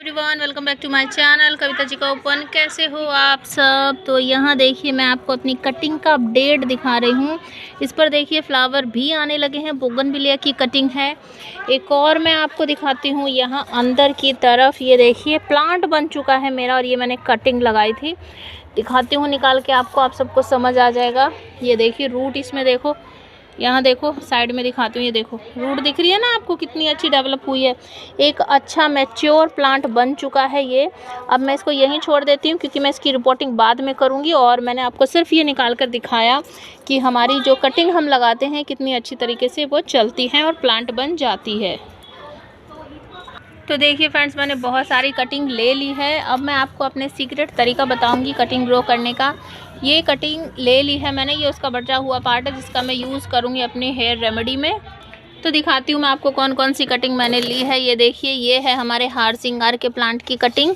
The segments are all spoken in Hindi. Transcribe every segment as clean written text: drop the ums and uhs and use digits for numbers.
Everyone, welcome back to my channel Kavita ji का ओपन। कैसे हो आप सब? तो यहाँ देखिए मैं आपको अपनी कटिंग का अपडेट दिखा रही हूँ। इस पर देखिए फ्लावर भी आने लगे हैं, बोगनविलिया की कटिंग है। एक और मैं आपको दिखाती हूँ यहाँ अंदर की तरफ। ये देखिए प्लांट बन चुका है मेरा और ये मैंने कटिंग लगाई थी। दिखाती हूँ निकाल के आपको, आप सबको समझ आ जाएगा। ये देखिए रूट इसमें देखो, यहाँ देखो साइड में दिखाती हूँ। ये देखो रूट दिख रही है ना आपको, कितनी अच्छी डेवलप हुई है। एक अच्छा मैच्योर प्लांट बन चुका है ये। अब मैं इसको यहीं छोड़ देती हूँ क्योंकि मैं इसकी रिपोर्टिंग बाद में करूँगी। और मैंने आपको सिर्फ ये निकाल कर दिखाया कि हमारी जो कटिंग हम लगाते हैं कितनी अच्छी तरीके से वो चलती है और प्लांट बन जाती है। तो देखिए फ्रेंड्स, मैंने बहुत सारी कटिंग ले ली है। अब मैं आपको अपने सीक्रेट तरीका बताऊंगी कटिंग ग्रो करने का। ये कटिंग ले ली है मैंने, ये उसका बचा हुआ पार्ट है जिसका मैं यूज़ करूंगी अपने हेयर रेमेडी में। तो दिखाती हूँ मैं आपको कौन कौन सी कटिंग मैंने ली है। ये देखिए, ये है हमारे हार सिंगार के प्लांट की कटिंग,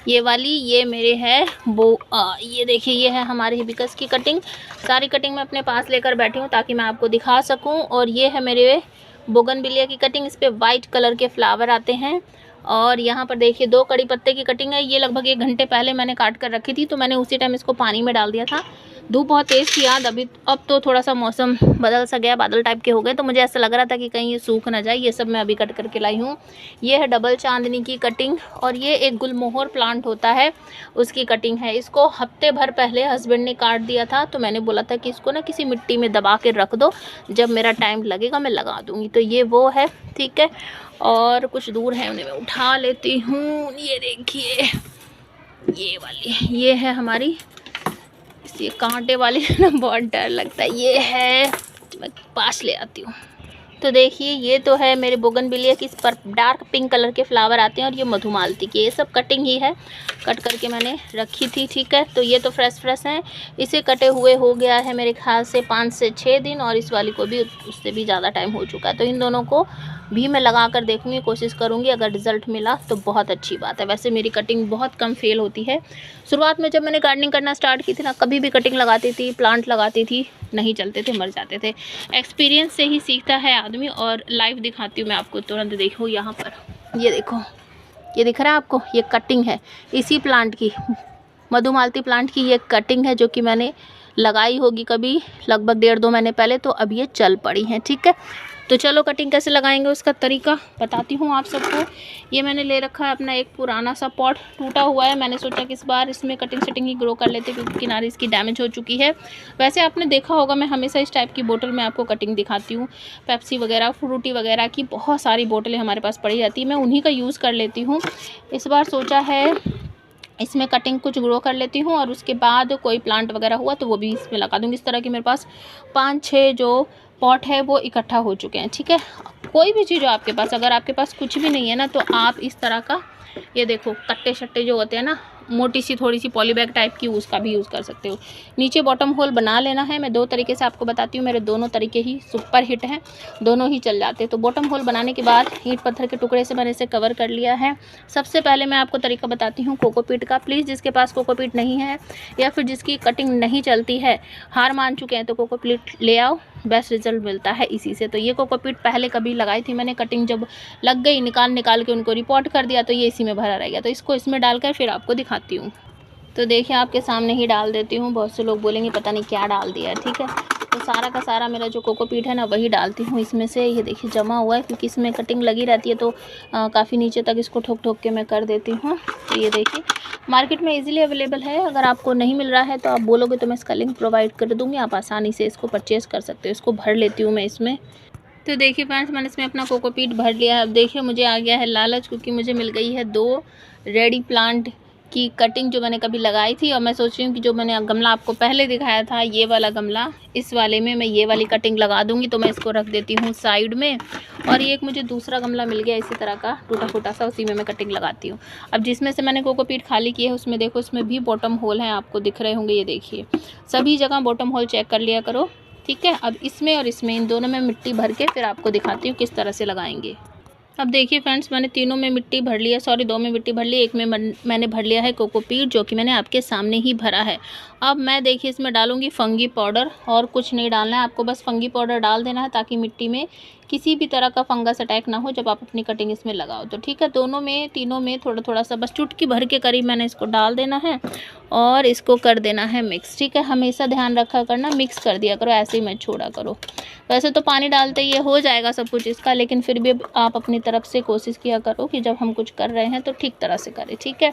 ये वाली। ये मेरे है ये देखिए, ये है हमारे हिबिस्कस की कटिंग। सारी कटिंग मैं अपने पास लेकर बैठी हूँ ताकि मैं आपको दिखा सकूँ। और ये है मेरे बोगनविलिया की कटिंग, इस पर वाइट कलर के फ्लावर आते हैं। और यहाँ पर देखिए 2 कड़ी पत्ते की कटिंग है। ये लगभग 1 घंटे पहले मैंने काट कर रखी थी, तो मैंने उसी टाइम इसको पानी में डाल दिया था। धूप बहुत तेज़ थी आज, अब तो थोड़ा सा मौसम बदल सा गया, बादल टाइप के हो गए, तो मुझे ऐसा लग रहा था कि कहीं ये सूख ना जाए। ये सब मैं अभी कट करके लाई हूँ। ये है डबल चांदनी की कटिंग और ये एक गुलमोहर प्लांट होता है उसकी कटिंग है। इसको हफ्ते भर पहले हस्बैंड ने काट दिया था, तो मैंने बोला था कि इसको ना किसी मिट्टी में दबा के रख दो, जब मेरा टाइम लगेगा मैं लगा दूँगी। तो ये वो है, ठीक है। और कुछ दूर है, उन्हें मैं उठा लेती हूँ। ये देखिए ये वाली, ये है हमारी, ये कांटे वाली ना बहुत डर लगता है। ये है, मैं पास ले आती हूँ। तो देखिए ये तो है मेरे बोगनविलिया की, इस पर डार्क पिंक कलर के फ्लावर आते हैं। और ये मधुमालती की, ये सब कटिंग ही है, कट करके मैंने रखी थी, ठीक है। तो ये तो फ्रेश हैं। इसे कटे हुए हो गया है मेरे ख्याल से 5 से 6 दिन, और इस वाली को भी उससे भी ज़्यादा टाइम हो चुका है। तो इन दोनों को भी मैं लगा कर देखूँगी, कोशिश करूँगी। अगर रिज़ल्ट मिला तो बहुत अच्छी बात है। वैसे मेरी कटिंग बहुत कम फेल होती है। शुरुआत में जब मैंने गार्डनिंग करना स्टार्ट की थी ना, कभी भी कटिंग लगाती थी, प्लांट लगाती थी, नहीं चलते थे, मर जाते थे। एक्सपीरियंस से ही सीखता है आदमी। और लाइव दिखाती हूँ मैं आपको तुरंत। देखो यहाँ पर, ये देखो, ये दिख रहा है आपको, ये कटिंग है इसी प्लांट की, मधुमालती प्लांट की। ये कटिंग है जो कि मैंने लगाई होगी कभी लगभग 1.5-2 महीने पहले, तो अब ये चल पड़ी है, ठीक है। तो चलो कटिंग कैसे लगाएंगे उसका तरीका बताती हूँ आप सबको। ये मैंने ले रखा है अपना एक पुराना सा पॉट, टूटा हुआ है। मैंने सोचा कि इस बार इसमें कटिंग सेटिंग ही ग्रो कर लेते क्योंकि किनारे इसकी डैमेज हो चुकी है। वैसे आपने देखा होगा मैं हमेशा इस टाइप की बोतल में आपको कटिंग दिखाती हूँ। पेप्सी वगैरह, फ्रूटी वगैरह की बहुत सारी बोतलें हमारे पास पड़ी जाती है, मैं उन्हीं का यूज़ कर लेती हूँ। इस बार सोचा है इसमें कटिंग कुछ ग्रो कर लेती हूँ और उसके बाद कोई प्लांट वगैरह हुआ तो वो भी इसमें लगा दूँगी। इस तरह की मेरे पास 5-6 जो पॉट है वो इकट्ठा हो चुके हैं, ठीक है। कोई भी चीज़ हो आपके पास, अगर आपके पास कुछ भी नहीं है ना, तो आप इस तरह का, ये देखो कट्टे शट्टे जो होते हैं ना, मोटी सी थोड़ी सी पॉलीबैग टाइप की, उसका भी यूज़ कर सकते हो। नीचे बॉटम होल बना लेना है। मैं 2 तरीके से आपको बताती हूँ, मेरे दोनों तरीके ही सुपर हिट हैं, दोनों ही चल जाते हैं। तो बॉटम होल बनाने के बाद ईंट पत्थर के टुकड़े से मैंने इसे कवर कर लिया है। सबसे पहले मैं आपको तरीका बताती हूँ कोकोपीट का। प्लीज़ जिसके पास कोकोपीट नहीं है या फिर जिसकी कटिंग नहीं चलती है, हार मान चुके हैं, तो कोकोपीट ले आओ, बेस्ट रिजल्ट मिलता है इसी से। तो ये कोकोपीट पहले कभी लगाई थी मैंने, कटिंग जब लग गई निकाल के उनको रिपोर्ट कर दिया, तो ये इसी में भरा रह गया। तो इसको इसमें डालकर फिर आपको दिखाती हूँ। तो देखिए आपके सामने ही डाल देती हूँ। बहुत से लोग बोलेंगे पता नहीं क्या डाल दिया है, ठीक है। तो सारा का सारा मेरा जो कोकोपीट है ना, वही डालती हूँ इसमें से। ये देखिए जमा हुआ है क्योंकि इसमें कटिंग लगी रहती है, तो काफ़ी नीचे तक इसको ठोक ठोक के मैं कर देती हूँ। तो ये देखिए मार्केट में इजीली अवेलेबल है। अगर आपको नहीं मिल रहा है तो आप बोलोगे तो मैं इसका लिंक प्रोवाइड कर दूँगी, आप आसानी से इसको परचेज़ कर सकते हो। इसको भर लेती हूँ मैं इसमें। तो देखिए फ्रेंड्स, मैंने इसमें अपना कोकोपीट भर लिया है। अब देखिए मुझे आ गया है लालच, क्योंकि मुझे मिल गई है 2 रेडी प्लांट की कटिंग जो मैंने कभी लगाई थी। और मैं सोच रही हूँ कि जो मैंने गमला आपको पहले दिखाया था, ये वाला गमला, इस वाले में मैं ये वाली कटिंग लगा दूँगी। तो मैं इसको रख देती हूँ साइड में। और ये एक मुझे दूसरा गमला मिल गया इसी तरह का टूटा फूटा सा, उसी में मैं कटिंग लगाती हूँ। अब जिसमें से मैंने कोकोपीट खाली किया है उसमें देखो, इसमें भी बॉटम होल हैं, आपको दिख रहे होंगे। ये देखिए सभी जगह बॉटम होल चेक कर लिया करो, ठीक है। अब इसमें और इसमें, इन दोनों में मिट्टी भर के फिर आपको दिखाती हूँ किस तरह से लगाएंगे। अब देखिए फ्रेंड्स, मैंने तीनों में मिट्टी भर लिया, सॉरी 2 में मिट्टी भर ली, एक में मैंने भर लिया है कोकोपीट, जो कि मैंने आपके सामने ही भरा है। अब मैं देखिए इसमें डालूंगी फंगी पाउडर, और कुछ नहीं डालना है आपको, बस फंगी पाउडर डाल देना है ताकि मिट्टी में किसी भी तरह का फंगस अटैक ना हो जब आप अपनी कटिंग इसमें लगाओ तो, ठीक है। दोनों में, तीनों में थोड़ा थोड़ा सा, बस चुटकी भर के करीब मैंने इसको डाल देना है और इसको कर देना है मिक्स, ठीक है। हमेशा ध्यान रखा करना, मिक्स कर दिया करो, ऐसे ही मत छोड़ा करो। वैसे तो पानी डालते ये हो जाएगा सब कुछ इसका, लेकिन फिर भी आप अपनी तरफ से कोशिश किया करो कि जब हम कुछ कर रहे हैं तो ठीक तरह से करें, ठीक है।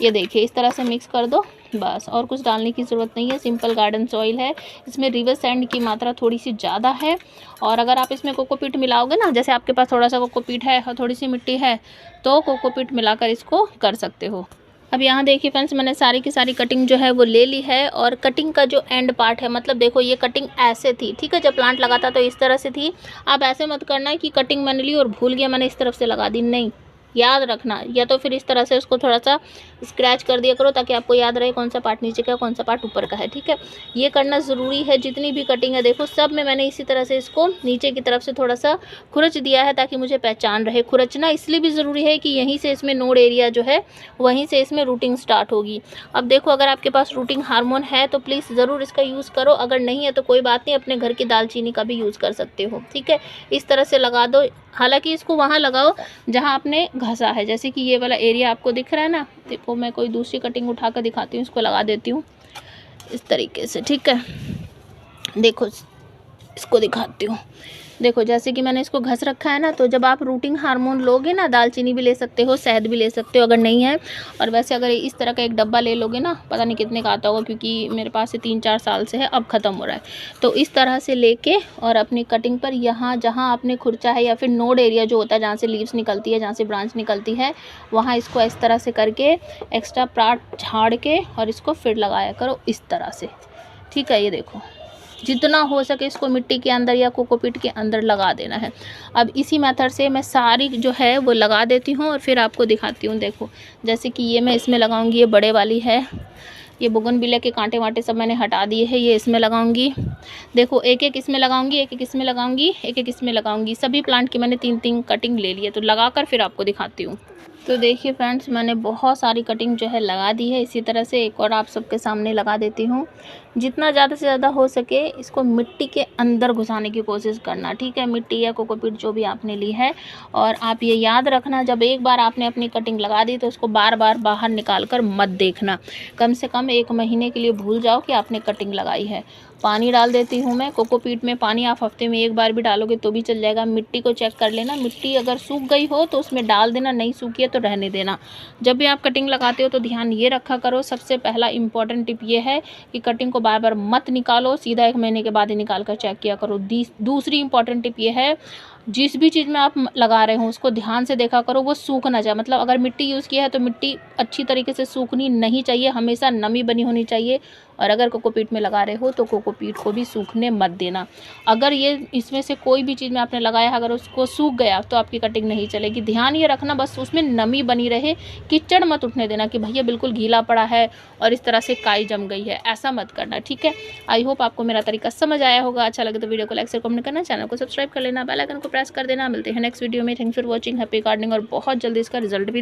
ये देखिए इस तरह से मिक्स कर दो बस, और कुछ डालने की ज़रूरत नहीं है। सिंपल गार्डन सॉइल है, इसमें रिवर सैंड की मात्रा थोड़ी सी ज़्यादा है, और अगर आप इसमें कोकोपीट मिलाओगे ना, जैसे आपके पास थोड़ा सा कोकोपीट है और थोड़ी सी मिट्टी है, तो कोकोपीट मिलाकर इसको कर सकते हो। अब यहाँ देखिए फ्रेंड्स, मैंने सारी की सारी कटिंग जो है वो ले ली है, और कटिंग का जो एंड पार्ट है, मतलब देखो ये कटिंग ऐसे थी, ठीक है। जब प्लांट लगा था तो इस तरह से थी। आप ऐसे मत करना कि कटिंग मैंने ली और भूल गया मैंने इस तरफ से लगा दी, नहीं, याद रखना। या तो फिर इस तरह से उसको थोड़ा सा स्क्रैच कर दिया करो ताकि आपको याद रहे कौन सा पार्ट नीचे का है, कौन सा पार्ट ऊपर का है, ठीक है। ये करना ज़रूरी है। जितनी भी कटिंग है देखो सब में मैंने इसी तरह से इसको नीचे की तरफ से थोड़ा सा खुरच दिया है ताकि मुझे पहचान रहे। खुरचना इसलिए भी ज़रूरी है कि यहीं से इसमें नोड एरिया जो है वहीं से इसमें रूटिंग स्टार्ट होगी। अब देखो अगर आपके पास रूटिंग हार्मोन है तो प्लीज़ ज़रूर इसका यूज़ करो, अगर नहीं है तो कोई बात नहीं, अपने घर की दालचीनी का भी यूज़ कर सकते हो, ठीक है। इस तरह से लगा दो। हालांकि इसको वहाँ लगाओ जहाँ आपने घसा है, जैसे कि ये वाला एरिया आपको दिख रहा है ना। देखो मैं कोई दूसरी कटिंग उठा कर दिखाती हूँ, इसको लगा देती हूँ इस तरीके से, ठीक है। देखो इसको दिखाती हूँ, देखो जैसे कि मैंने इसको घस रखा है ना, तो जब आप रूटिंग हार्मोन लोगे ना, दालचीनी भी ले सकते हो, शहद भी ले सकते हो अगर नहीं है। और वैसे अगर इस तरह का एक डब्बा ले लोगे ना, पता नहीं कितने का आता होगा क्योंकि मेरे पास से 3-4 साल से है, अब ख़त्म हो रहा है। तो इस तरह से लेके और अपनी कटिंग पर यहाँ जहाँ आपने खुरचा है या फिर नोड एरिया जो होता है जहाँ से लीव्स निकलती है, जहाँ से ब्रांच निकलती है, वहाँ इसको इस तरह से करके एक्स्ट्रा पार्ट झाड़ के और इसको फिर लगाया करो इस तरह से, ठीक है। ये देखो जितना हो सके इसको मिट्टी के अंदर या कोकोपीट के अंदर लगा देना है। अब इसी मेथड से मैं सारी जो है वो लगा देती हूँ और फिर आपको दिखाती हूँ। देखो जैसे कि ये मैं इसमें लगाऊंगी, ये बड़े वाली है, ये बोगनविलिया के कांटे वाटे सब मैंने हटा दिए हैं, ये इसमें लगाऊंगी। देखो एक एक इसमें लगाऊंगी, एक एक इसमें लगाऊंगी, एक एक इसमें लगाऊंगी। सभी प्लांट की मैंने 3-3 कटिंग ले ली है, तो लगाकर फिर आपको दिखाती हूँ। तो देखिए फ्रेंड्स, मैंने बहुत सारी कटिंग जो है लगा दी है। इसी तरह से एक और आप सबके सामने लगा देती हूँ। जितना ज़्यादा से ज़्यादा हो सके इसको मिट्टी के अंदर घुसाने की कोशिश करना, ठीक है। मिट्टी या कोकोपीट जो भी आपने ली है, और आप ये याद रखना जब एक बार आपने अपनी कटिंग लगा दी तो उसको बार बार बाहर निकाल कर मत देखना। कम से कम 1 महीने के लिए भूल जाओ कि आपने कटिंग लगाई है। पानी डाल देती हूँ मैं कोकोपीट में। पानी आप हफ्ते में 1 बार भी डालोगे तो भी चल जाएगा। मिट्टी को चेक कर लेना, मिट्टी अगर सूख गई हो तो उसमें डाल देना, नहीं सूखी है तो रहने देना। जब भी आप कटिंग लगाते हो तो ध्यान ये रखा करो, सबसे पहला इंपॉर्टेंट टिप ये है कि कटिंग को बार बार मत निकालो, सीधा 1 महीने के बाद ही निकाल कर चेक किया करो। दूसरी इंपॉर्टेंट टिप ये है, जिस भी चीज़ में आप लगा रहे हो उसको ध्यान से देखा करो वो सूख ना जाए। मतलब अगर मिट्टी यूज़ की है तो मिट्टी अच्छी तरीके से सूखनी नहीं चाहिए, हमेशा नमी बनी होनी चाहिए। और अगर कोकोपीट में लगा रहे हो तो कोकोपीट को भी सूखने मत देना। अगर ये इसमें से कोई भी चीज़ में आपने लगाया है, अगर उसको सूख गया तो आपकी कटिंग नहीं चलेगी। ध्यान ये रखना बस उसमें नमी बनी रहे, कीचड़ मत उठने देना कि भैया बिल्कुल गीला पड़ा है और इस तरह से काई जम गई है, ऐसा मत करना, ठीक है। आई होप आपको मेरा तरीका समझ आया होगा। अच्छा लगे तो वीडियो को लाइक शेयर कमेंट करना, चैनल को सब्सक्राइब कर लेना, बेल आइकन को प्रेस कर देना। मिलते हैं नेक्स्ट वीडियो में। Thanks for watching, happy gardening, और बहुत जल्दी इसका रिजल्ट भी